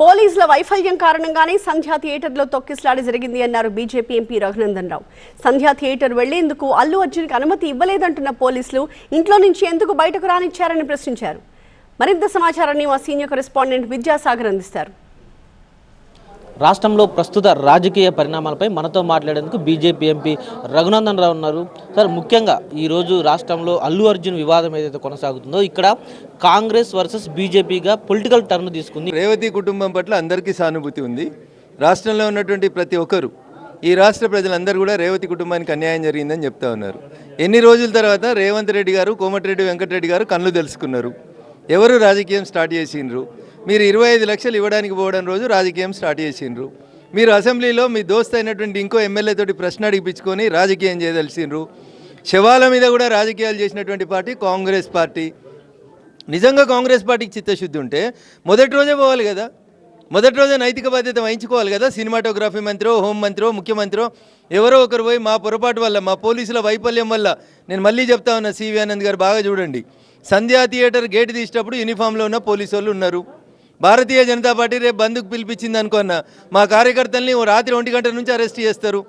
పోలీసుల వైఫల్యం కారణంగానే సంధ్యా థియేటర్లో తొక్కిసలాట జరిగింది అన్నారు బీజేపీ ఎంపీ రఘునందన్ రావు. సంధ్యా థియేటర్ వెళ్లేందుకు అల్లు అర్జున్కి అనుమతి ఇవ్వలేదంటున్న పోలీసులు ఇంట్లో నుంచి ఎందుకు బయటకు రానిచ్చారని ప్రశ్నించారు. మరింత సమాచారాన్ని మా సీనియర్ కరెస్పాండెంట్ విద్యాసాగర్ అందిస్తారు. రాష్ట్రంలో ప్రస్తుత రాజకీయ పరిణామాలపై మనతో మాట్లాడేందుకు బీజేపీ ఎంపీ రఘునందన్ రావు ఉన్నారు. సార్, ముఖ్యంగా ఈరోజు రాష్ట్రంలో అల్లు అర్జున్ వివాదం ఏదైతే కొనసాగుతుందో ఇక్కడ కాంగ్రెస్ వర్సెస్ బీజేపీగా పొలిటికల్ టర్న్ తీసుకుంది. రేవతి కుటుంబం పట్ల అందరికీ సానుభూతి ఉంది. రాష్ట్రంలో ఉన్నటువంటి ప్రతి ఒక్కరు, ఈ రాష్ట్ర ప్రజలందరూ కూడా రేవతి కుటుంబానికి అన్యాయం జరిగిందని చెప్తా ఉన్నారు. ఎన్ని రోజుల తర్వాత రేవంత్ రెడ్డి గారు, కోమటిరెడ్డి వెంకటరెడ్డి గారు కళ్ళు తెలుసుకున్నారు. ఎవరు రాజకీయం స్టార్ట్ చేసిండ్రు? మీరు 25 లక్షలు ఇవ్వడానికి పోవడం రోజు రాజకీయం స్టార్ట్ చేసిండ్రు. మీరు అసెంబ్లీలో మీ దోస్త్ అయినటువంటి ఇంకో ఎమ్మెల్యే తోటి ప్రశ్న అడిగించుకొని రాజకీయం చేయదలిసిండ్రు. శవాల మీద కూడా రాజకీయాలు చేసినటువంటి పార్టీ కాంగ్రెస్ పార్టీ. నిజంగా కాంగ్రెస్ పార్టీకి చిత్తశుద్ధి ఉంటే మొదటి రోజే పోవాలి కదా, మొదటి రోజే నైతిక బాధ్యత వహించుకోవాలి కదా. సినిమాటోగ్రఫీ మంత్రో, హోంమంత్రో, ముఖ్యమంత్రో ఎవరో ఒకరు పోయి మా పొరపాటు వల్ల, మా పోలీసుల వైఫల్యం వల్ల, నేను మళ్ళీ చెప్తా ఉన్నా, సివి ఆనంద్ గారు బాగా చూడండి, సంధ్యా థియేటర్ గేట్ తీసేటప్పుడు యూనిఫామ్లో ఉన్న పోలీసు వాళ్ళు ఉన్నారు. భారతీయ జనతా పార్టీ రేపు బంద్కు పిలిపించింది అనుకున్నా, మా కార్యకర్తల్ని రాత్రి 1 గంట నుంచి అరెస్ట్ చేస్తారు.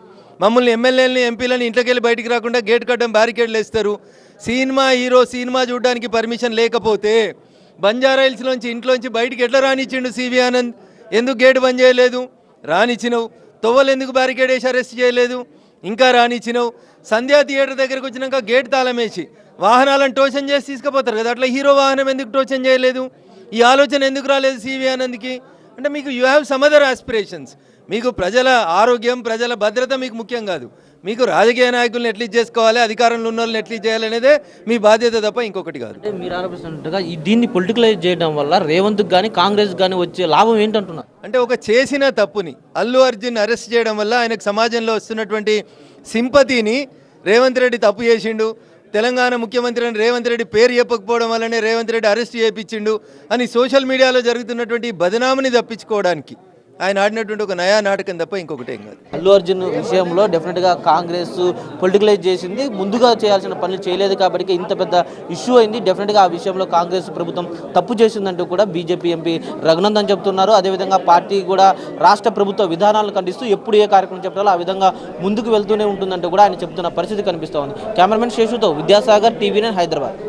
మమ్మల్ని ఎమ్మెల్యేలని, ఎంపీలని ఇంట్లోకి వెళ్ళి బయటికి రాకుండా గేట్ కట్టడం, బ్యారికేడ్లు వేస్తారు. సినిమా హీరో సినిమా చూడడానికి పర్మిషన్ లేకపోతే బంజారాయిల్స్లోంచి ఇంట్లోంచి బయటికి ఎట్లా రానిచ్చిండు సివి ఆనంద్? ఎందుకు గేట్ బంద్ చేయలేదు? రానిచ్చినవు. తొవ్వలు ఎందుకు బ్యారికేడ్ వేసి అరెస్ట్ చేయలేదు? ఇంకా రానిచ్చినవు. సంధ్యా థియేటర్ దగ్గరకు వచ్చినాక గేట్ తాళం వేసి వాహనాలను టోచన్ చేసి తీసుకుపోతారు కదా, అట్లా హీరో వాహనం ఎందుకు టోచన్ చేయలేదు? ఈ ఆలోచన ఎందుకు రాలేదు సివి ఆనంద్కి? అంటే మీకు you have some other aspirations. మీకు ప్రజల ఆరోగ్యం, ప్రజల భద్రత మీకు ముఖ్యం కాదు. మీకు రాజకీయ నాయకులను ఎట్లా చేసుకోవాలి, అధికారంలో ఉన్న వాళ్ళని ఎట్లా చేయాలనేదే మీ బాధ్యత తప్ప ఇంకొకటి కాదు. అంటే మీరు ఆరోపిస్తున్నట్టుగా దీన్ని పొలిటికలైజ్ చేయడం వల్ల రేవంత్కి కానీ కాంగ్రెస్ కానీ వచ్చే లాభం ఏంటంటున్నారు? అంటే ఒక చేసిన తప్పుని అల్లు అర్జున్ అరెస్ట్ చేయడం వల్ల ఆయనకు సమాజంలో వస్తున్నటువంటి సింపతిని, రేవంత్ రెడ్డి తప్పు చేసిండు, తెలంగాణ ముఖ్యమంత్రి అని రేవంత్ రెడ్డి పేరు చెప్పకపోవడం వల్లనే రేవంత్ రెడ్డి అరెస్ట్ చేయించిండు అని సోషల్ మీడియాలో జరుగుతున్నటువంటి బదనామిని తప్పించుకోవడానికి ఆయన ఆడినటువంటి ఒక నయా నాటకం తప్ప ఇంకొకటి ఏం కాదు. అల్లు అర్జున్ విషయంలో డెఫినెట్గా కాంగ్రెస్ పొలిటికలైజ్ చేసింది, ముందుగా చేయాల్సిన పనులు చేయలేదు కాబట్టి ఇంత పెద్ద ఇష్యూ అయింది. డెఫినెట్గా ఆ విషయంలో కాంగ్రెస్ ప్రభుత్వం తప్పు చేసిందంటూ కూడా బీజేపీ ఎంపీ రఘునందన్ చెప్తున్నారు. అదేవిధంగా పార్టీ కూడా రాష్ట్ర ప్రభుత్వ విధానాలను ఖండిస్తూ ఎప్పుడు ఏ కార్యక్రమం చెప్పాలో ఆ విధంగా ముందుకు వెళ్తూనే ఉంటుందంటూ కూడా ఆయన చెప్తున్న పరిస్థితి కనిపిస్తోంది. కెమెరామెన్ శేషుతో విద్యాసాగర్, TV9 హైదరాబాద్.